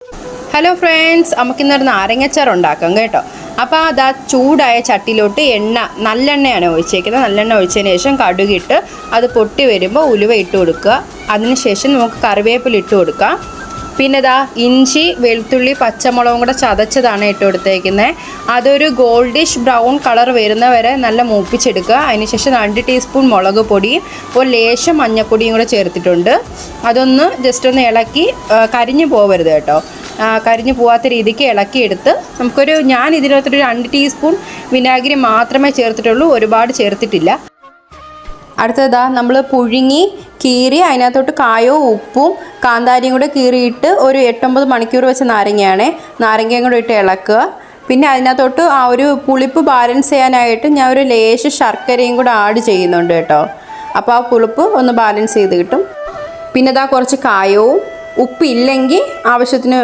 Hello friends, നമുക്കിന്നൊരു നാരങ്ങച്ചാർ ഉണ്ടാക്കാം കേട്ടോ. അപ്പോൾ അതാ ചൂടായ ചട്ടിയിലോട്ട് നല്ലെണ്ണയാണ് ഒഴിച്ചേക്കുന്നത്. നല്ലെണ്ണ ഒഴിച്ചതിന് ശേഷം കടുകിട്ട് അത് പൊട്ടി വരുമ്പോൾ ഉലുവ ഇട്ട് കൊടുക്കുക. അതിനുശേഷം നമുക്ക് കറിവേപ്പില ഇട്ട് കൊടുക്കാം. പിന്നെ ഇതാ ഇഞ്ചി, വെളുത്തുള്ളി, പച്ചമുളകും കൂടെ ചതച്ചതാണ് ഇട്ട് കൊടുത്തേക്കുന്നത്. അതൊരു ഗോൾഡിഷ് ബ്രൗൺ കളർ വരുന്ന വരെ നല്ല മൂപ്പിച്ചെടുക്കുക. അതിനുശേഷം 2 ടീസ്പൂൺ മുളക് പൊടിയും ഒരു ലേശം മഞ്ഞൾപ്പൊടിയും കൂടെ ചേർത്തിട്ടുണ്ട്. അതൊന്ന് ജസ്റ്റ് ഒന്ന് ഇളക്കി, കരിഞ്ഞു പോകരുത് കേട്ടോ. കരിഞ്ഞു പോകാത്ത രീതിക്ക് ഇളക്കിയെടുത്ത് ഞാൻ ഇതിനകത്തൊരു 2 ടീസ്പൂൺ വിനാഗിരി മാത്രമേ ചേർത്തിട്ടുള്ളൂ, ഒരുപാട് ചേർത്തിട്ടില്ല. അടുത്തതാ നമ്മൾ പുഴുങ്ങി കീറി അതിനകത്തോട്ട് കായവും ഉപ്പും കാന്താരിയും കൂടെ കീറിയിട്ട് ഒരു 8-9 മണിക്കൂർ വെച്ച നാരങ്ങയും കൂടെ ഇട്ട് ഇളക്കുക. പിന്നെ അതിനകത്തോട്ട് ആ ഒരു പുളിപ്പ് ബാലൻസ് ചെയ്യാനായിട്ട് ഞാൻ ഒരു ലേശം ശർക്കരയും കൂടെ ആഡ് ചെയ്യുന്നുണ്ട് കേട്ടോ. അപ്പോൾ ആ പുളിപ്പ് ഒന്ന് ബാലൻസ് ചെയ്ത് കിട്ടും. പിന്നെ ഇതാ കുറച്ച് കായവും, ഉപ്പില്ലെങ്കിൽ ആവശ്യത്തിന്